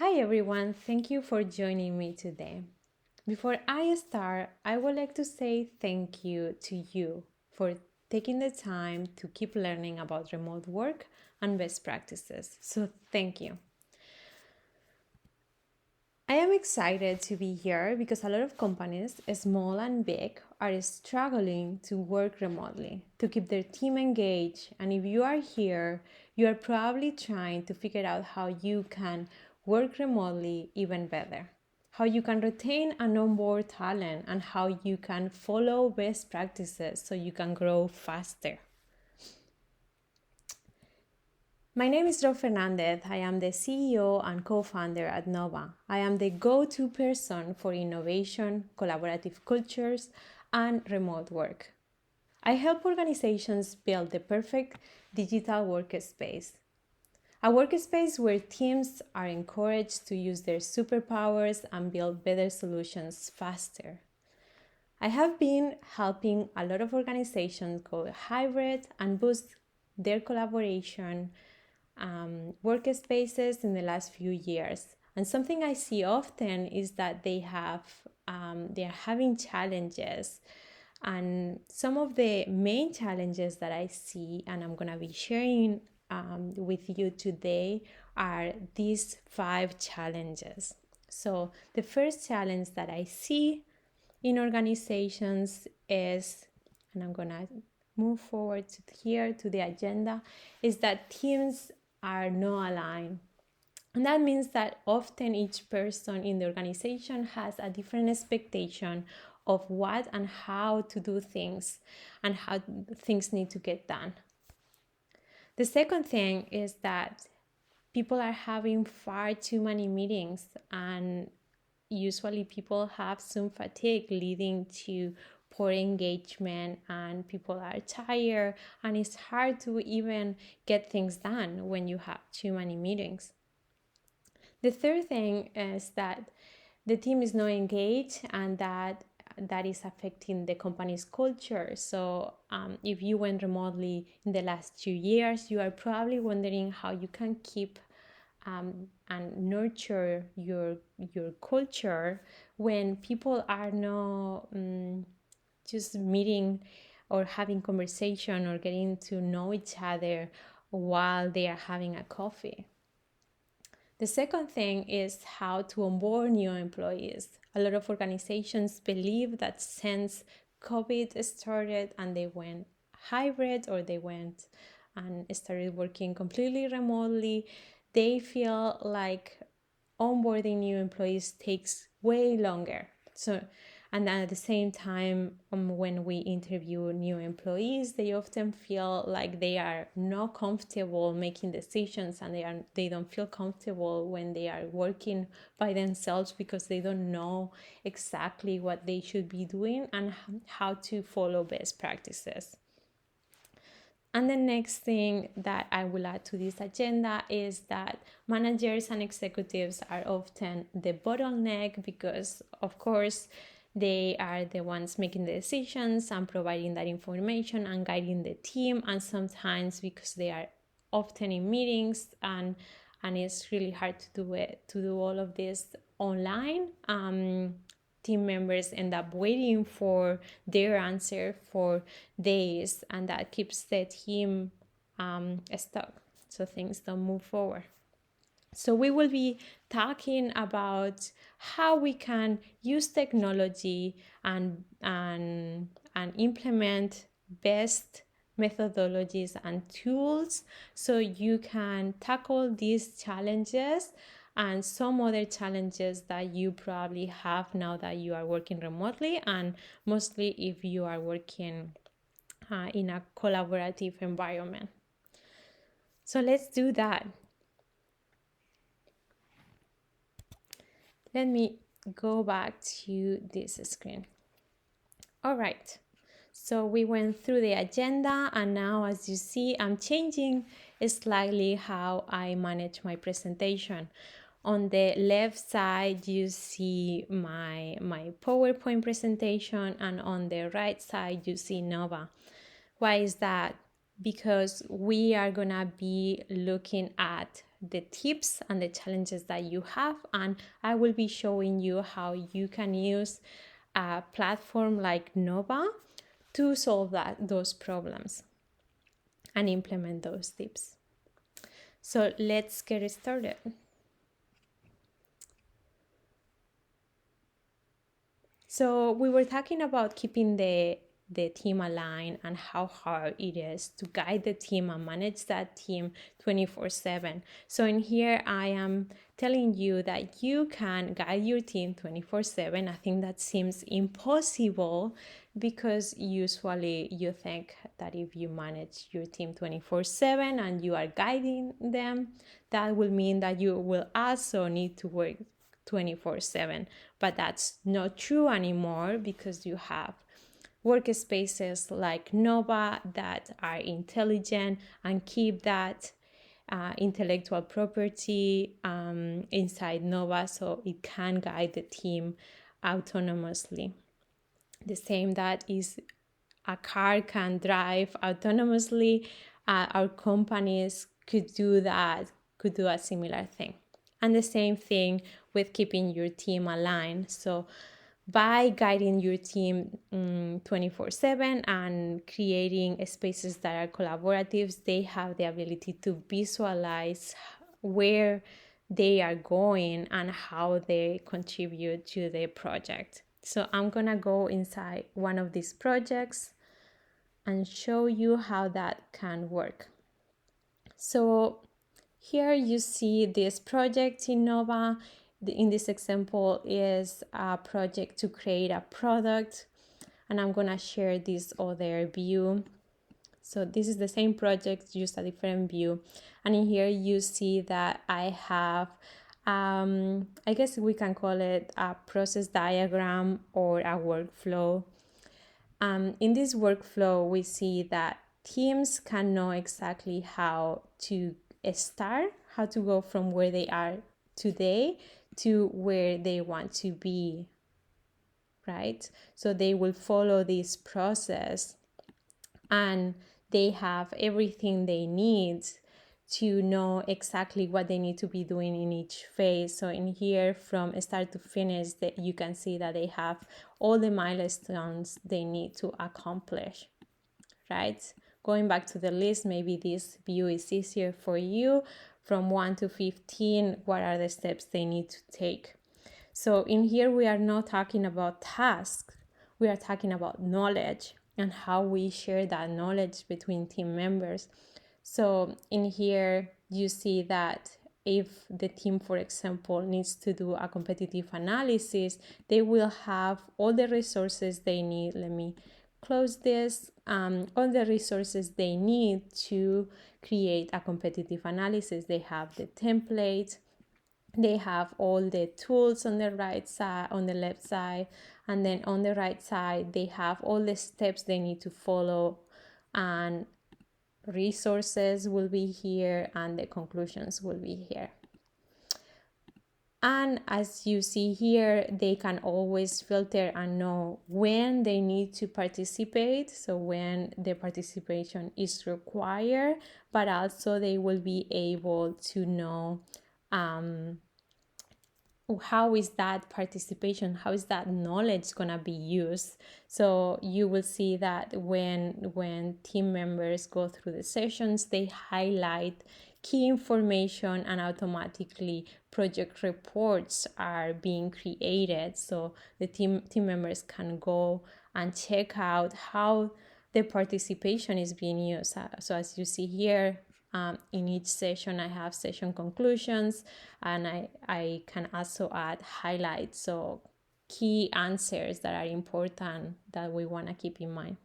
Hi everyone, thank you for joining me today. Before I start, I would like to say thank you to you for taking the time to keep learning about remote work and best practices. So thank you. I am excited to be here because a lot of companies, small and big, are struggling to work remotely, to keep their team engaged. And if you are here, you are probably trying to figure out how you can work remotely even better, how you can retain and onboard talent, and how you can follow best practices so you can grow faster. My name is Ro Fernandez. I am the CEO and co-founder at Nova. I am the go-to person for innovation, collaborative cultures, and remote work. I help organizations build the perfect digital workspace. A workspace where teams are encouraged to use their superpowers and build better solutions faster. I have been helping a lot of organizations go hybrid and boost their collaboration workspaces in the last few years. And something I see often is that they are having challenges. And some of the main challenges that I see, and I'm gonna be sharing with you today, are these 5 challenges. So the first challenge that I see in organizations is, and I'm gonna move forward to the agenda, is that teams are not aligned. And that means that often each person in the organization has a different expectation of what and how to do things and how things need to get done. The second thing is that people are having far too many meetings, and usually people have Zoom fatigue, leading to poor engagement, and people are tired, and it's hard to even get things done when you have too many meetings. The third thing is that the team is not engaged, and that is affecting the company's culture. So if you went remotely in the last 2 years, you are probably wondering how you can keep and nurture your culture when people are not just meeting or having conversation or getting to know each other while they are having a coffee. The second thing is how to onboard new employees. A lot of organizations believe that since COVID started and they went hybrid, or they went and started working completely remotely, they feel like onboarding new employees takes way longer. And at the same time, when we interview new employees, they often feel like they are not comfortable making decisions, and they don't feel comfortable when they are working by themselves because they don't know exactly what they should be doing and how to follow best practices. And the next thing that I will add to this agenda is that managers and executives are often the bottleneck because, of course, they are the ones making the decisions and providing that information and guiding the team. And sometimes because they are often in meetings and it's really hard to do all of this online, team members end up waiting for their answer for days, and that keeps the team stuck, so things don't move forward. So we will be talking about how we can use technology and implement best methodologies and tools so you can tackle these challenges and some other challenges that you probably have now that you are working remotely, and mostly if you are working in a collaborative environment. So let's do that. Let me go back to this screen. All right. So we went through the agenda, and now, as you see, I'm changing slightly how I manage my presentation. On the left side, you see my PowerPoint presentation, and on the right side, you see Nova. Why is that? Because we are gonna be looking at the tips and the challenges that you have, and I will be showing you how you can use a platform like Nova to solve those problems and implement those tips. So let's get started. So we were talking about keeping the team aligned and how hard it is to guide the team and manage that team 24/7. So in here, I am telling you that you can guide your team 24/7. I think that seems impossible because usually you think that if you manage your team 24/7 and you are guiding them, that will mean that you will also need to work 24/7, but that's not true anymore because you have workspaces like Nova that are intelligent and keep that intellectual property inside Nova, so it can guide the team autonomously. The same that is a car can drive autonomously, our companies could do that, could do a similar thing. And the same thing with keeping your team aligned. So by guiding your team 24/7 and creating spaces that are collaboratives, they have the ability to visualize where they are going and how they contribute to the project. So I'm gonna go inside one of these projects and show you how that can work. So here you see this project in Nova. In this example is a project to create a product, and I'm gonna share this other view. So this is the same project, just a different view. And in here you see that I have, I guess we can call it a process diagram or a workflow. In this workflow, we see that teams can know exactly how to start, how to go from where they are today to where they want to be, right? So they will follow this process and they have everything they need to know exactly what they need to be doing in each phase. So in here, from start to finish, that you can see that they have all the milestones they need to accomplish, right? Going back to the list, maybe this view is easier for you. From 1 to 15, what are the steps they need to take? So in here, we are not talking about tasks. We are talking about knowledge and how we share that knowledge between team members. So in here, you see that if the team, for example, needs to do a competitive analysis, they will have all the resources they need. Let me close this. All the resources they need to create a competitive analysis. They have the template, they have all the tools on the right side, on the left side, and then on the right side, they have all the steps they need to follow, and resources will be here and the conclusions will be here. And as you see here, they can always filter and know when they need to participate, so when the participation is required, but also they will be able to know how is that participation, how is that knowledge gonna be used. So you will see that when team members go through the sessions, they highlight key information and automatically project reports are being created, so the team members can go and check out how the participation is being used. So as you see here, in each session I have session conclusions, and I can also add highlights, so key answers that are important that we want to keep in mind.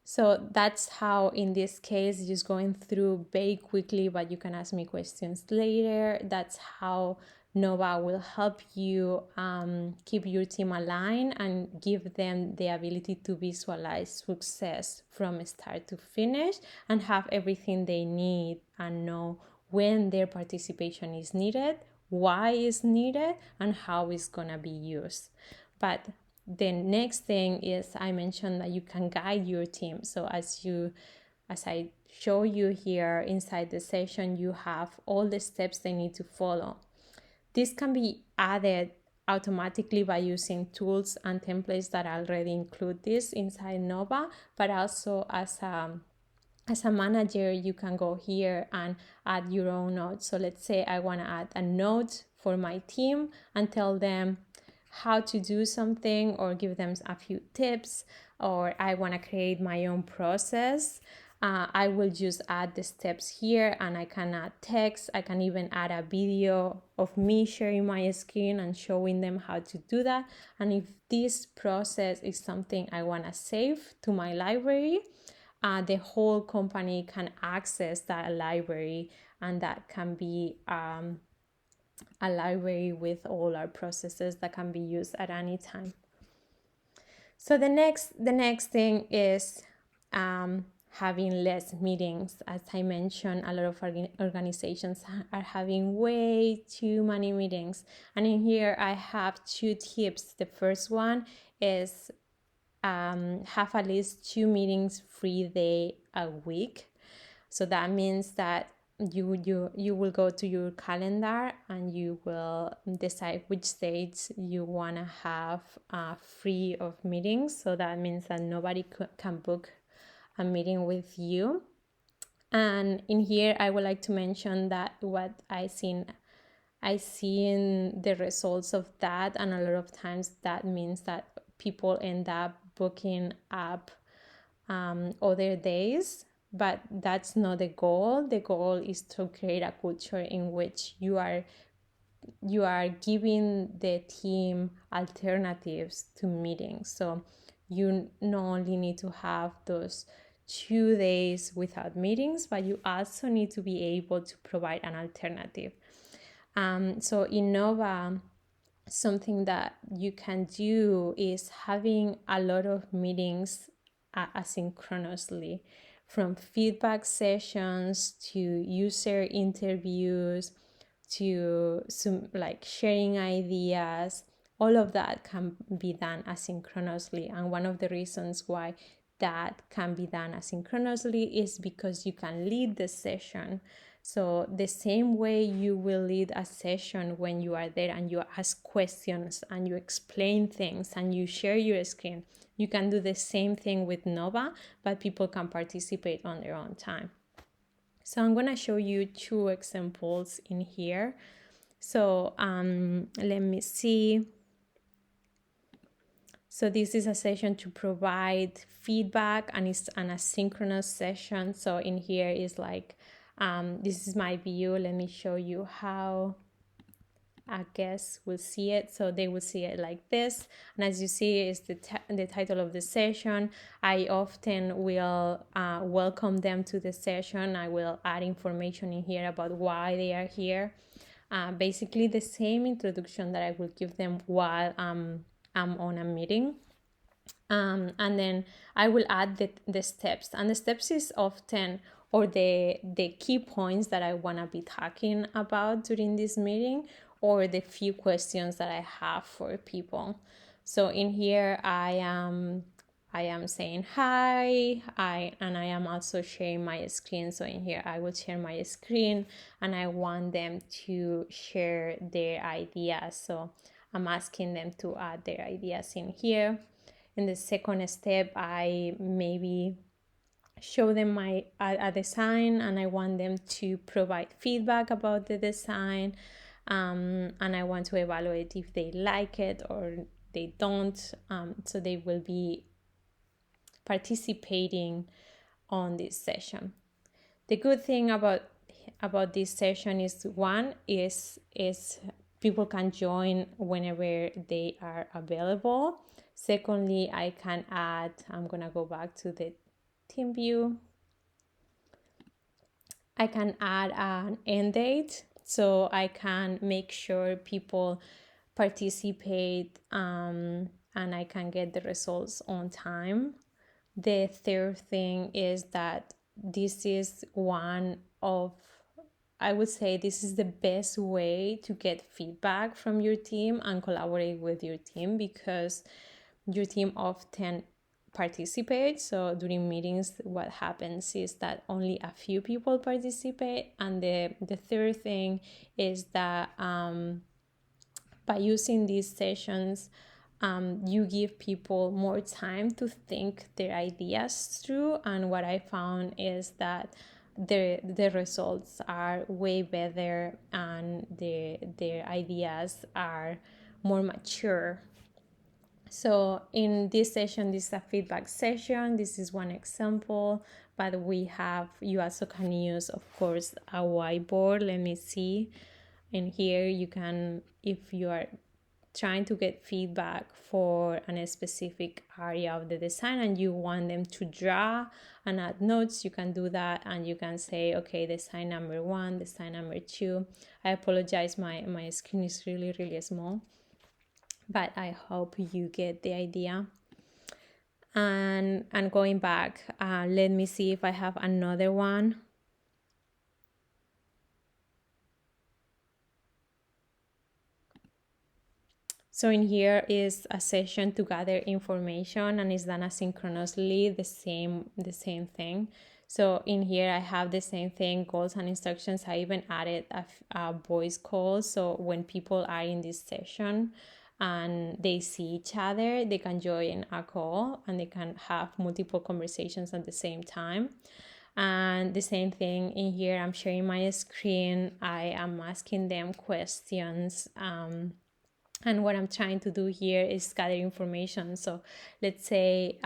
So that's how, in this case, just going through very quickly, but you can ask me questions later. That's how Nova will help you keep your team aligned and give them the ability to visualize success from start to finish and have everything they need and know when their participation is needed, why it's needed, and how it's gonna be used. But the next thing is, I mentioned that you can guide your team. So as you as I show you here inside the session, you have all the steps they need to follow. This can be added automatically by using tools and templates that already include this inside Nova, but also as a manager, you can go here and add your own notes. So let's say I want to add a note for my team and tell them how to do something or give them a few tips, or I want to create my own process. I will just add the steps here, and I can add text. I can even add a video of me sharing my screen and showing them how to do that. And if this process is something I want to save to my library, the whole company can access that library, and that can be a library with all our processes that can be used at any time. So the next thing is having less meetings. As I mentioned, a lot of organizations are having way too many meetings. And in here I have 2 tips. The first one is have at least 2 meetings free day a week. So that means that you will go to your calendar and you will decide which dates you want to have free of meetings. So that means that nobody can book a meeting with you. And in here I would like to mention that what I seen the results of that, and a lot of times that means that people end up booking up other days, but that's not the goal. The goal is to create a culture in which you are giving the team alternatives to meetings. So you not only need to have those 2 days without meetings, but you also need to be able to provide an alternative. So in Nova, something that you can do is having a lot of meetings asynchronously, from feedback sessions to user interviews to some like sharing ideas. All of that can be done asynchronously, and one of the reasons why that can be done asynchronously is because you can lead the session. So the same way you will lead a session when you are there and you ask questions and you explain things and you share your screen, you can do the same thing with Nova, but people can participate on their own time. So I'm going to show you 2 examples in here. So let me see. So this is a session to provide feedback, and it's an asynchronous session. So in here is like, this is my view. Let me show you how I guess will see it. So they will see it like this. And as you see, is the title of the session. I often will welcome them to the session. I will add information in here about why they are here. Basically the same introduction that I will give them while I'm on a meeting. And then I will add the steps. And the steps is often, or the key points that I want to be talking about during this meeting, or the few questions that I have for people. So in here I am saying hi, and I am also sharing my screen. So in here I will share my screen and I want them to share their ideas. So I'm asking them to add their ideas in here. In the second step, I maybe show them a design and I want them to provide feedback about the design, and I want to evaluate if they like it or they don't. So they will be participating on this session. The good thing about this session is, one is people can join whenever they are available. Secondly, I can add, I'm gonna go back to the team view. I can add an end date, so I can make sure people participate, and I can get the results on time. The third thing is that this is one of, I would say this is the best way to get feedback from your team and collaborate with your team, because your team often participate. So during meetings, what happens is that only a few people participate. And the third thing is that by using these sessions, you give people more time to think their ideas through. And what I found is that the results are way better, and their ideas are more mature. So in this session, this is a feedback session. This is one example, but you also can use, of course, a whiteboard. Let me see. And here you can, if you are trying to get feedback for a specific area of the design and you want them to draw and add notes, you can do that. And you can say, okay, design number 1, design number 2. I apologize, my screen is really, really small, but I hope you get the idea. And going back, let me see if I have another one. So in here is a session to gather information, and it's done asynchronously, the same thing. So in here I have the same thing, goals and instructions. I even added a voice call, so when people are in this session and they see each other, they can join a call and they can have multiple conversations at the same time. And the same thing in here, I'm sharing my screen, I am asking them questions, and what I'm trying to do here is gather information. So let's say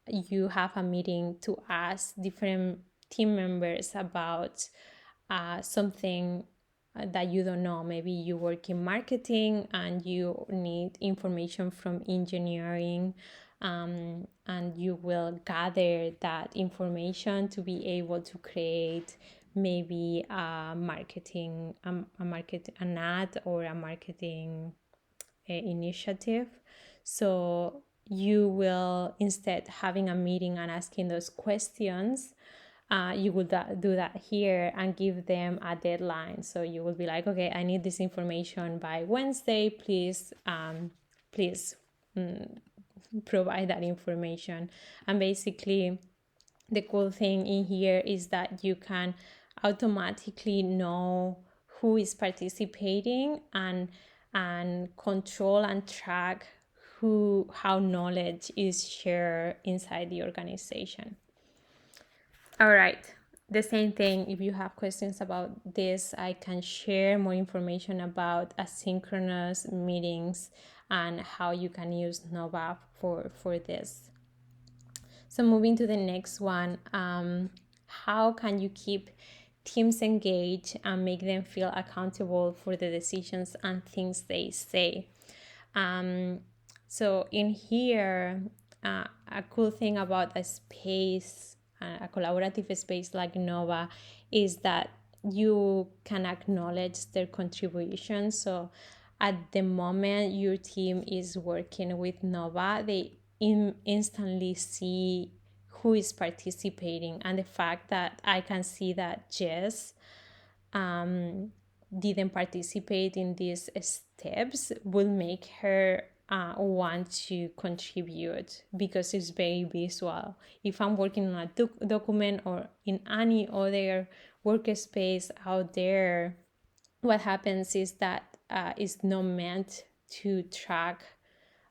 you have a meeting to ask different team members about something that you don't know. Maybe you work in marketing and you need information from engineering, and you will gather that information to be able to create maybe an ad or a marketing initiative. So you will, instead having a meeting and asking those questions, you will do that here and give them a deadline. So you will be like, okay, I need this information by Wednesday. Please provide that information. And basically, the cool thing in here is that you can automatically know who is participating and control and track how knowledge is shared inside the organization. All right, the same thing, if you have questions about this, I can share more information about asynchronous meetings and how you can use Nova for this. So moving to the next one, how can you keep teams engaged and make them feel accountable for the decisions and things they say? So in here, a cool thing about a space, a collaborative space like Nova, is that you can acknowledge their contribution. So at the moment your team is working with Nova, they instantly see who is participating. And the fact that I can see that Jess didn't participate in these steps will make her want to contribute, because it's very visual. If I'm working on a document or in any other workspace out there, what happens is that it's not meant to track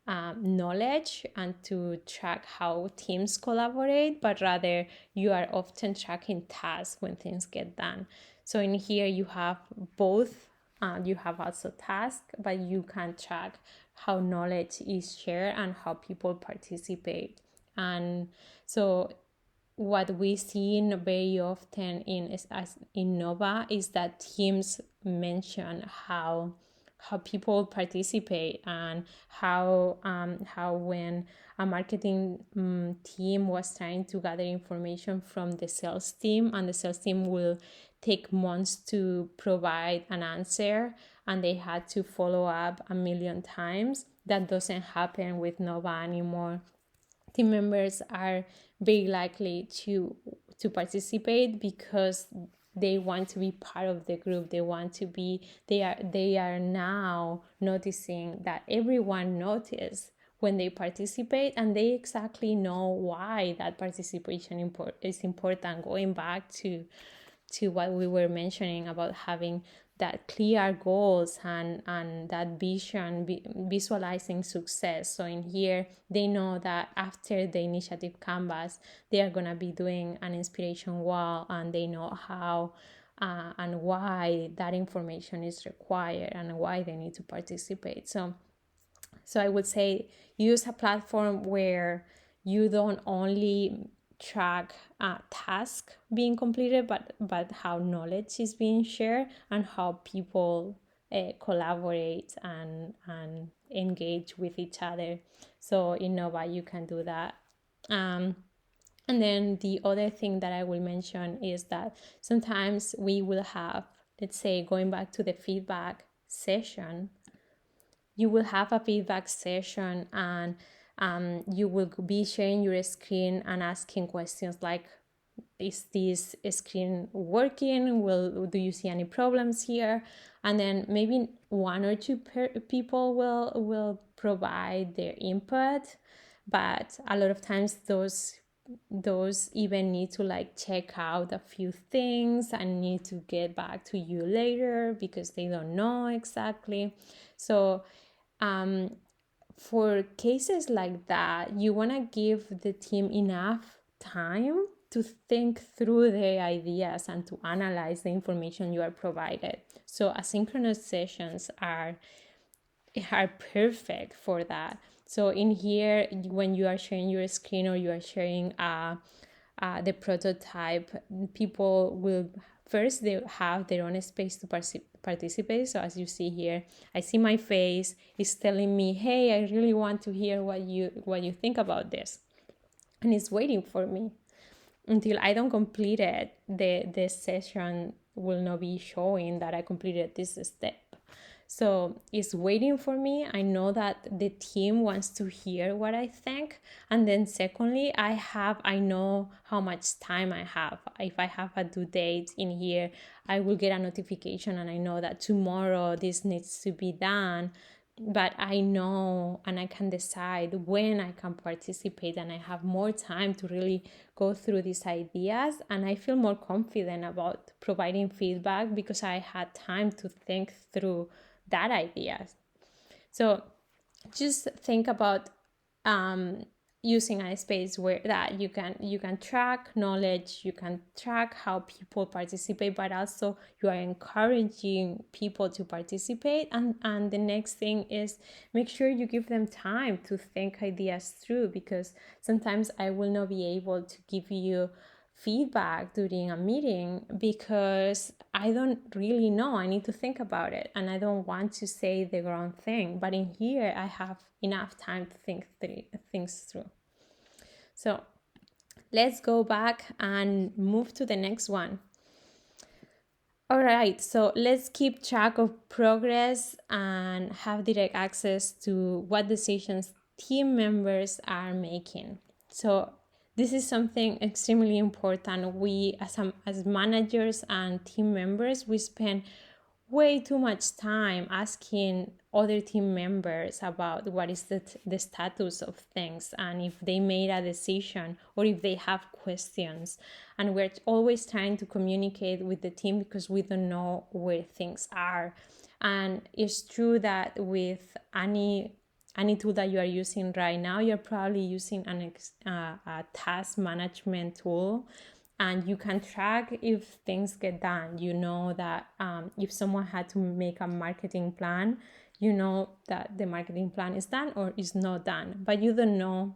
knowledge and to track how teams collaborate, but rather you are often tracking tasks when things get done. So in here you have both. You have also tasks, but you can track how knowledge is shared and how people participate. And so what we see very often in Nova is that teams mention how people participate, and how when a marketing team was trying to gather information from the sales team, and the sales team will take months to provide an answer and they had to follow up 1,000,000 times. That doesn't happen with Nova anymore. Team members are very likely to participate because they want to be part of the group. They are now noticing that everyone noticed when they participate, and they exactly know why that participation is important, going back to what we were mentioning about having that clear goals and that vision, visualizing success. So in here, they know that after the initiative canvas, they are going to be doing an inspiration wall, and they know how and why that information is required and why they need to participate. So I would say use a platform where you don't only track a task being completed, but how knowledge is being shared and how people collaborate and engage with each other. So in Nova, you can do that. And then the other thing that I will mention is that sometimes we will have, let's say, going back to the feedback session, you will have a feedback session, and you will be sharing your screen and asking questions like, is this screen working? Do you see any problems here? And then maybe one or two people will provide their input, but a lot of times those even need to like check out a few things and need to get back to you later because they don't know exactly. So for cases like that, you want to give the team enough time to think through their ideas and to analyze the information you are provided. So asynchronous sessions are perfect for that. So in here, when you are sharing your screen or you are sharing the prototype, people will first, they have their own space to participate. So as you see here, I see my face is telling me, hey, I really want to hear what you think about this, and it's waiting for me. Until I don't complete it, the session will not be showing that I completed this step. So it's waiting for me. I know that the team wants to hear what I think. And then secondly, I know how much time I have. If I have a due date in here, I will get a notification and I know that tomorrow this needs to be done. But I know and I can decide when I can participate, and I have more time to really go through these ideas, and I feel more confident about providing feedback because I had time to think through that idea. So just think about using a space where that you can track knowledge, you can track how people participate, but also you are encouraging people to participate. And the next thing is make sure you give them time to think ideas through, because sometimes I will not be able to give you feedback during a meeting because I don't really know. I need to think about it and I don't want to say the wrong thing. But in here, I have enough time to think things through. So let's go back and move to the next one. All right, so let's keep track of progress and have direct access to what decisions team members are making. So this is something extremely important. We, as managers and team members, we spend way too much time asking other team members about what is the status of things and if they made a decision or if they have questions. And we're always trying to communicate with the team because we don't know where things are. And it's true that with any tool that you are using right now, you're probably using a task management tool, and you can track if things get done. You know that if someone had to make a marketing plan, you know that the marketing plan is done or is not done, but you don't know,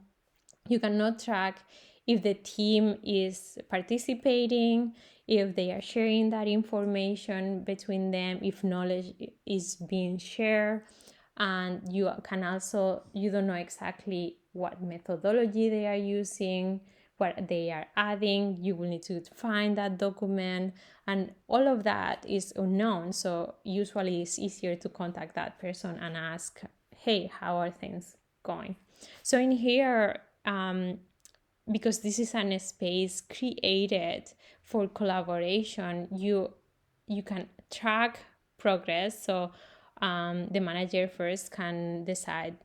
you cannot track if the team is participating, if they are sharing that information between them, if knowledge is being shared. And you don't know exactly what methodology they are using, what they are adding. You will need to find that document, and all of that is unknown. So usually it's easier to contact that person and ask, hey, how are things going? So in here, because this is a space created for collaboration, you can track progress. So the manager first can decide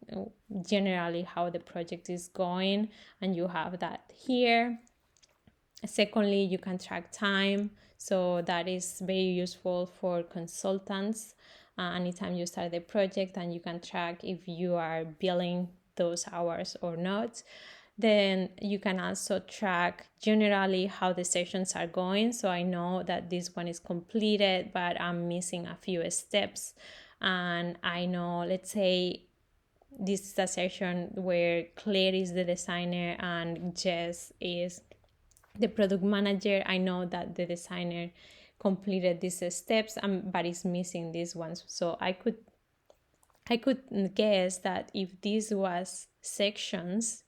generally how the project is going, and you have that here. Secondly, you can track time, so that is very useful for consultants. Anytime you start the project, and you can track if you are billing those hours or not. Then you can also track generally how the sessions are going. So I know that this one is completed, but I'm missing a few steps. And I know, let's say, this is a session where Claire is the designer and Jess is the product manager. I know that the designer completed these steps, but is missing these ones. So I could guess that if this was sections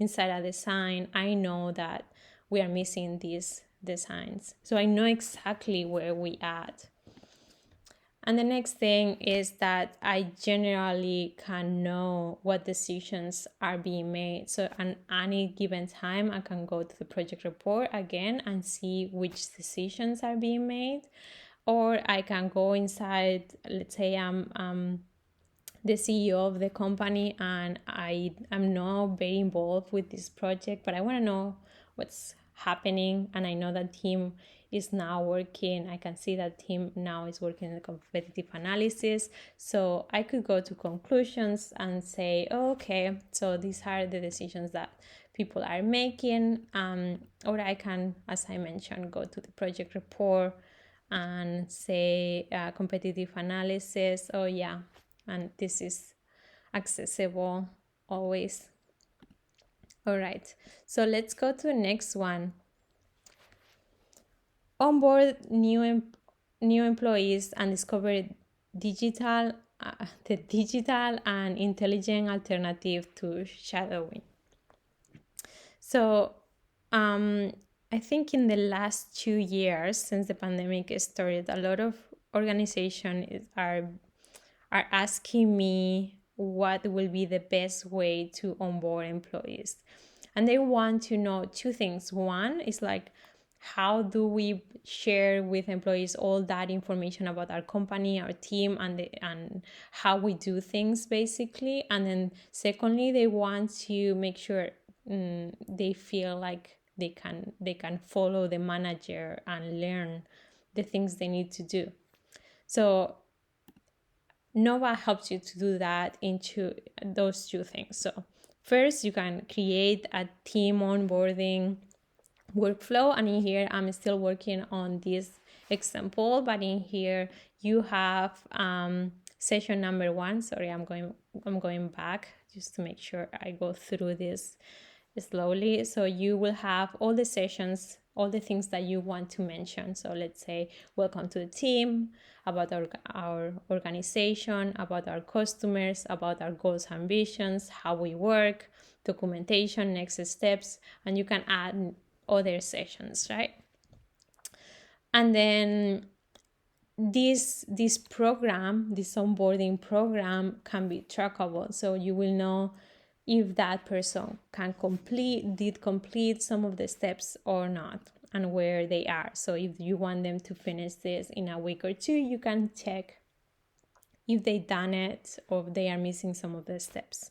inside a design, I know that we are missing these designs. So I know exactly where we at. And the next thing is that I generally can know what decisions are being made. So at any given time, I can go to the project report again and see which decisions are being made. Or I can go inside, let's say I'm the CEO of the company and I am not very involved with this project, but I want to know what's happening. And I know that team is now working. I can see that team now is working in competitive analysis. So I could go to conclusions and say, oh, okay, so these are the decisions that people are making. Or I can, as I mentioned, go to the project report and say competitive analysis. Oh yeah, and this is accessible always. All right, so let's go to the next one. Onboard new employees and discover the digital and intelligent alternative to shadowing. So I think in the last 2 years since the pandemic started, a lot of organizations are asking me what will be the best way to onboard employees. And they want to know two things. One is like, how do we share with employees all that information about our company, our team, and how we do things basically. And then secondly, they want to make sure they feel like they can follow the manager and learn the things they need to do. So Nova helps you to do that into those two things. So first, you can create a team onboarding workflow, and in here I'm still working on this example, but in here you have session number 1. Sorry, I'm going back just to make sure I go through this slowly. So you will have all the sessions, all the things that you want to mention. So let's say welcome to the team, about our organization, about our customers, about our goals, ambitions, how we work, documentation, next steps, and you can add other sessions, right? And then this program, this onboarding program, can be trackable, so you will know if that person did complete some of the steps or not, and where they are. So if you want them to finish this in a week or 2, you can check if they done it or if they are missing some of the steps.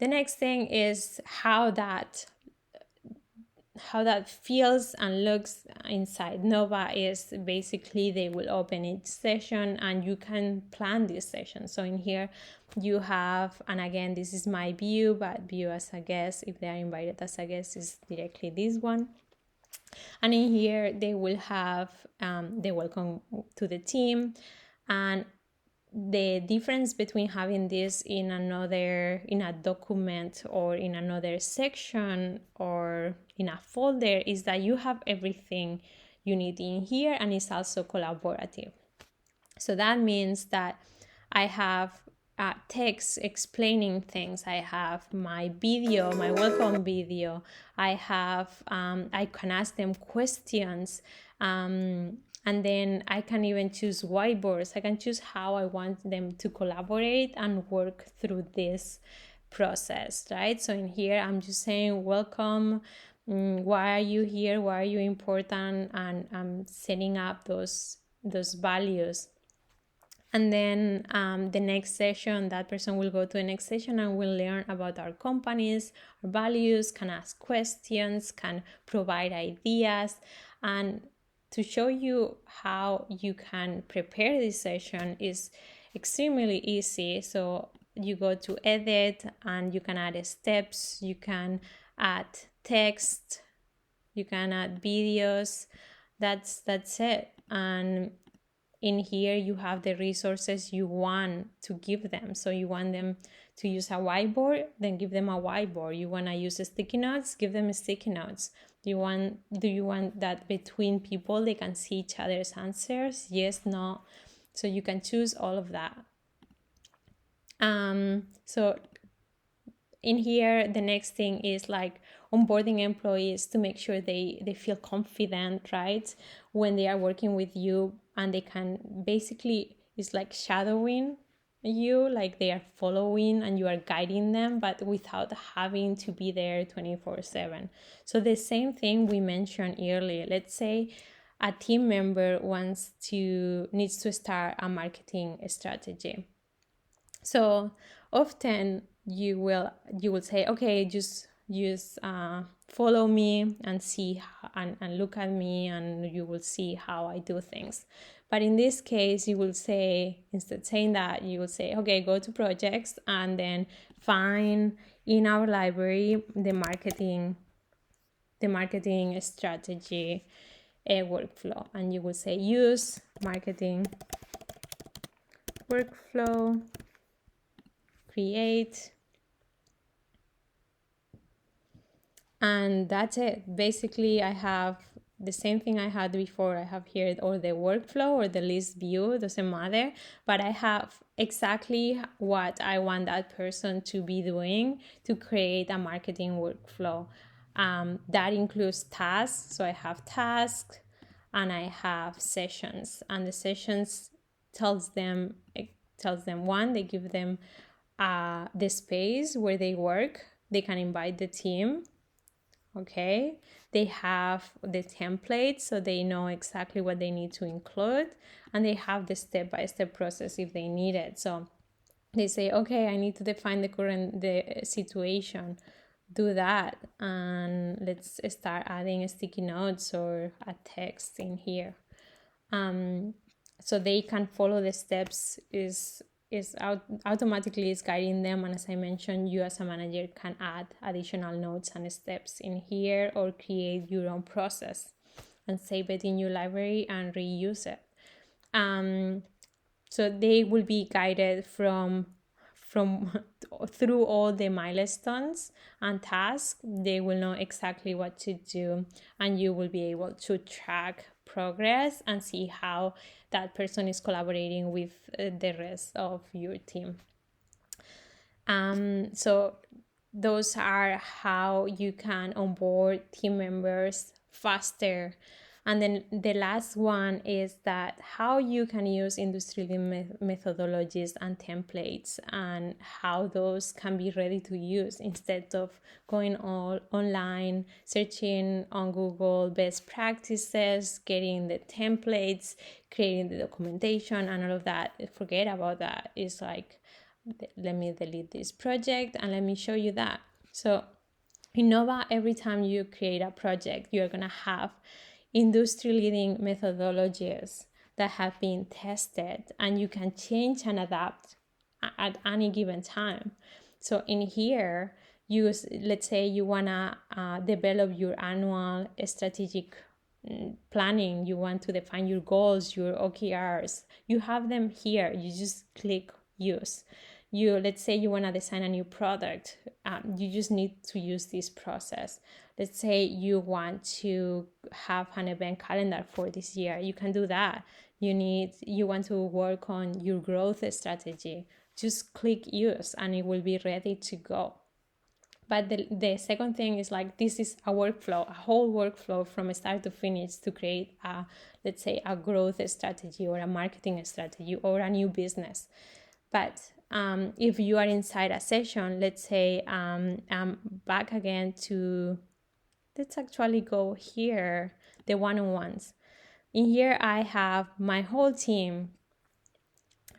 The next thing is how that feels and looks inside Nova. Is basically they will open each session and you can plan this session. So in here you have, and again, this is my view, but view as a guest, if they are invited as a guest, is directly this one. And in here they will have the welcome to the team, and the difference between having this in a document or in another section or in a folder is that you have everything you need in here, and it's also collaborative. So that means that I have text explaining things. I have my video, my welcome video. I can ask them questions. And then I can even choose whiteboards. I can choose how I want them to collaborate and work through this process, right? So in here, I'm just saying, welcome, why are you here? Why are you important? And I'm setting up those values. And then the next session, that person will go to the next session and will learn about our companies, our values, can ask questions, can provide ideas. And to show you how you can prepare this session is extremely easy. So you go to edit and you can add steps, you can add text, you can add videos. That's it. And in here you have the resources you want to give them. So you want them to use a whiteboard, then give them a whiteboard. You want to use sticky notes, give them sticky notes. Do you want that between people they can see each other's answers? Yes, no. So you can choose all of that. So in here, the next thing is like onboarding employees to make sure they feel confident, right? When they are working with you, and they can basically, it's like shadowing you, like they are following and you are guiding them, but without having to be there 24/7. So the same thing we mentioned earlier. Let's say a team member needs to start a marketing strategy. So often you will say, okay, just follow me and see and look at me, and you will see how I do things. But in this case, you will say, instead saying that, you will say, okay, go to projects and then find in our library the marketing strategy workflow, and you will say use marketing workflow, create, and that's it. Basically, I have the same thing I had before. I have here or the workflow or the list view, doesn't matter, but I have exactly what I want that person to be doing to create a marketing workflow. That includes tasks. So I have tasks and I have sessions, and the sessions tells them one, they give them the space where they work, they can invite the team. Okay, they have the template, so they know exactly what they need to include, and they have the step-by-step process if they need it. So they say, okay, I need to define the situation, do that, and let's start adding sticky notes or a text in here. So they can follow the steps, automatically is guiding them. And as I mentioned, you as a manager can add additional notes and steps in here, or create your own process and save it in your library and reuse it. So they will be guided from through all the milestones and tasks. They will know exactly what to do, and you will be able to track progress and see how that person is collaborating with the rest of your team. So those are how you can onboard team members faster. And then the last one is that how you can use industry-leading methodologies and templates, and how those can be ready to use instead of going all online, searching on Google best practices, getting the templates, creating the documentation and all of that. Forget about that. It's like, let me delete this project and let me show you that. So in Nova, every time you create a project, you're going to have industry-leading methodologies that have been tested, and you can change and adapt at any given time. So in here, let's say you want to develop your annual strategic planning, you want to define your goals, your OKRs, you have them here. You just click use. Let's say you want to design a new product, you just need to use this process. Let's say you want to have an event calendar for this year, you can do that. You want to work on your growth strategy, just click use and it will be ready to go. But the second thing is like, this is a workflow, a whole workflow from start to finish to create let's say a growth strategy or a marketing strategy or a new business. But if you are inside a session, let's say I'm back again to, let's actually go here, the one-on-ones. In here, I have my whole team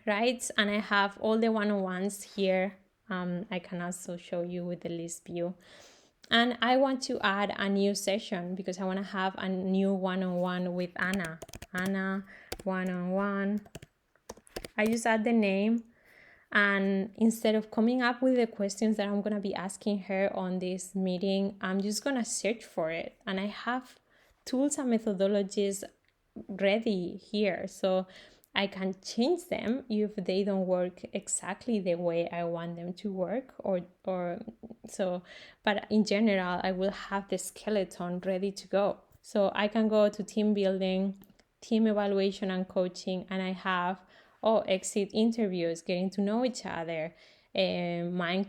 right? And I have all the one-on-ones here. I can also show you with the list view. And I want to add a new session because I want to have a new one-on-one with Anna. Anna, one-on-one. I just add the name, and instead of coming up with the questions that I'm going to be asking her on this meeting, I'm just going to search for it. And I have tools and methodologies ready here, so I can change them if they don't work exactly the way I want them to work, or so. But in general, I will have the skeleton ready to go. So I can go to team building, team evaluation and coaching, and I have exit interviews, getting to know each other, mind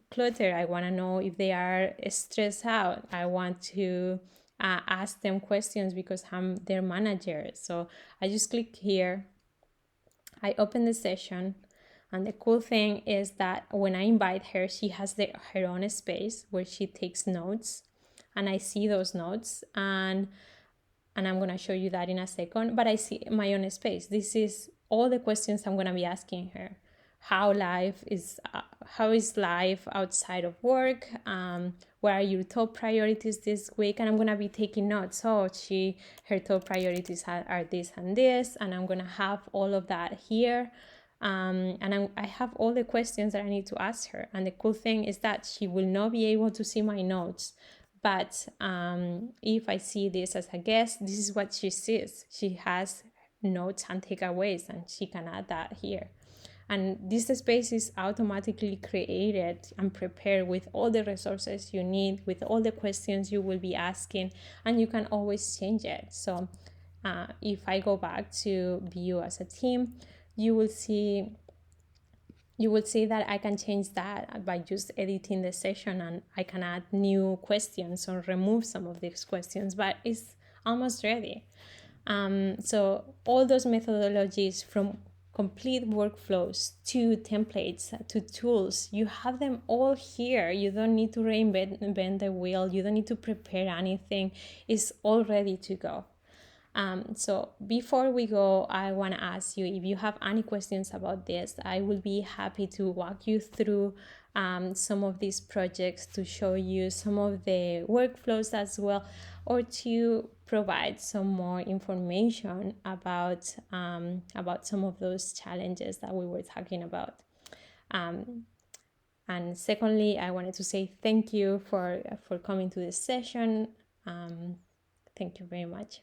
clutter. I want to know if they are stressed out. I want to ask them questions because I'm their manager. So I just click here, I open the session, and the cool thing is that when I invite her, she has her own space where she takes notes, and I see those notes, and I'm going to show you that in a second, but I see my own space. This is all the questions I'm going to be asking her. How is life outside of work? What are your top priorities this week? And I'm going to be taking notes. So her top priorities are this and this, and I'm going to have all of that here. And I have all the questions that I need to ask her. And the cool thing is that she will not be able to see my notes. But if I see this as a guest, this is what she sees. She has notes and takeaways, and she can add that here. And this space is automatically created and prepared with all the resources you need, with all the questions you will be asking, and you can always change it. So if I go back to view as a team, you will see that I can change that by just editing the session, and I can add new questions or remove some of these questions, but it's almost ready. So all those methodologies, from complete workflows to templates to tools, you have them all here. You don't need to reinvent the wheel. You don't need to prepare anything. It's all ready to go. So before we go, I want to ask you if you have any questions about this. I will be happy to walk you through some of these projects, to show you some of the workflows as well, or to provide some more information about some of those challenges that we were talking about. And secondly, I wanted to say thank you for coming to this session. Thank you very much.